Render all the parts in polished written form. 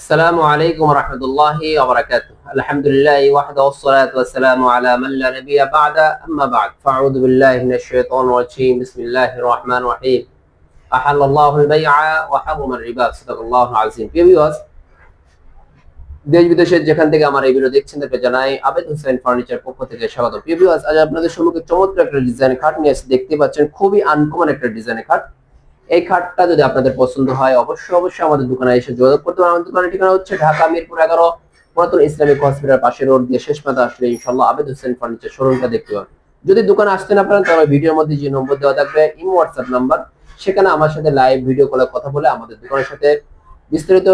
আসসালামু আলাইকুম ওয়া রাহমাতুল্লাহি ওয়া বারাকাতুহু। আলহামদুলিল্লাহি ওয়াহদাহু ওয়াসসালাতু ওয়াসসালামু আলা মান লা নাবিয়্যা বা'দা, আম্মা বা'দ। ফাআউযু বিল্লাহি মিনাশ শাইতানির রাজীম। বিসমিল্লাহির রাহমানির রাহিম। আহাল্লাল্লাহুল বাই'a ওয়া হারামার রিবা। সাদাকাল্লাহুল আযীম। প্রিয় ভিউয়ার্স, দেশ বিদেশের যেখান থেকে আমার এই ভিডিও দেখছেন তাদেরকে জানাই আবেদ হোসেন ফার্নিচার পক্ষ থেকে স্বাগত। প্রিয় ভিউয়ার্স, আজ আপনাদের সম্মুখে চমৎকার একটা ডিজাইন খাট নিয়ে এসে দেখতে পাচ্ছেন, খুবই আনকমন একটা ডিজাইনের খাট। এই খাটটা যদি আপনাদের পছন্দ হয় অবশ্যই আমাদের দোকানে এসে যোগাযোগ করতে পারেন। আমাদের দোকানের ঠিকানা হচ্ছে ঢাকা মিরপুর 11 পুরাতন ইসলামিক হসপিটাল পাশে রোড দিয়ে শেষ মাথা আসলে ইনশাআল্লাহ আবেদ হোসেন ফার্নিচার শোরুমটা দেখতে পাবেন। যদি দোকানে আসতে না পারেন তাহলে ভিডিওর মধ্যে যে নম্বর দেওয়া থাকবে ইমো হোয়াটসঅ্যাপ নাম্বার, সেখানে আমার সাথে লাইভ ভিডিও কলে কথা বলে আমাদের দোকানের সাথে বিস্তারিত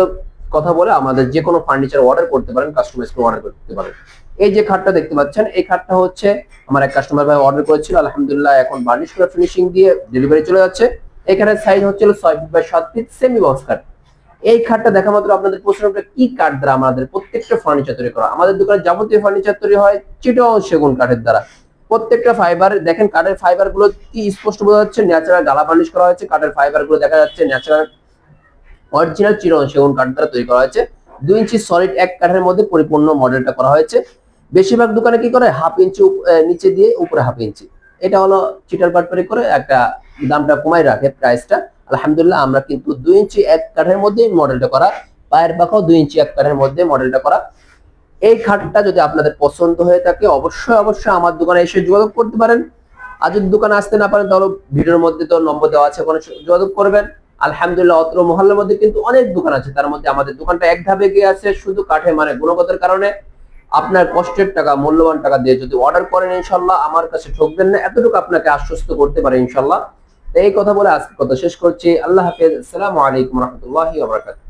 কথা বলে আমাদের যে কোনো ফার্নিচার অর্ডার করতে পারেন, কাস্টমাইজ করে অর্ডার করতে পারেন। এই যে খাটটা দেখতে পাচ্ছেন, এই খাটটা হচ্ছে আমার এক কাস্টমার ভাই অর্ডার করেছিল, আলহামদুলিল্লাহ এখন বার্নিশ করে ফিনিশিং দিয়ে ডেলিভারি চলে যাচ্ছে। এখানে সাইজ হচ্ছিল 6 feet by 7 feet semi box cut. এই খাটটা দেখা মাত্র আপনাদের প্রশ্ন হবে কি কাঠ দ্বারা আমাদের প্রত্যেকটা ফার্নিচার তৈরি করা। আমাদের দোকানে যাবতীয় ফার্নিচার তৈরি হয় চিটাগং সেগুন কাঠের দ্বারা। প্রত্যেকটা ফাইবার দেখেন, কাঠের ফাইবার গুলো কি স্পষ্ট বোঝা যাচ্ছে, ন্যাচারাল গালা বার্নিশ করা হয়েছে। কাঠের ফাইবার গুলো দেখা যাচ্ছে ন্যাচারাল অরিজিনাল চিটাগং সেগুন কাঠ দ্বারা তৈরি করা হয়েছে। 2 ইঞ্চি সলিড এক কাঠের মধ্যে পরিপূর্ণ মডেলটা করা হয়েছে। বেশিরভাগ দোকানে কি করে হাফ ইঞ্চি নিচে দিয়ে উপরে হাফ ইঞ্চি, এটা হলো চিটার পাটপারি করে একটা দামটা কমাই রাখে প্রাইসটা। আলহামদুলিল্লাহ আমরা কিন্তু 2 ইঞ্চি এক কাঠের মধ্যে মডেলটা করা, পায়ের পাখাও 2 ইঞ্চি এক কাঠের মধ্যে মডেলটা করা। এই খাটটা যদি আপনাদের পছন্দ হয়ে থাকে অবশ্যই আমার দোকানে এসে যোগাযোগ করতে পারেন। আর যদি দোকানে আসতে না পারেন তাহলে ভিডিওর মধ্যে তো নম্বর দেওয়া আছে, ওখানে যোগাযোগ করবেন। আলহামদুলিল্লাহ অত্র মহল্লার মধ্যে কিন্তু অনেক দোকান আছে, তার মধ্যে আমাদের দোকানটা এক ধাপে গিয়ে আছে শুধু কাঠে, মানে গুণগতের কারণে আপনার কষ্টের টাকা, মূল্যবান টাকা দিয়ে যদি অর্ডার করেন ইনশাল্লাহ আমার কাছে ঠকবেন না, এতটুকু আপনাকে আশ্বস্ত করতে পারে ইনশাল্লাহ। এই কথা বলে আজকে কথা শেষ করছি। আল্লাহ হাফেজ। আসসালামু আলাইকুম ওয়া রাহমাতুল্লাহি ওয়া বারাকাতুহু।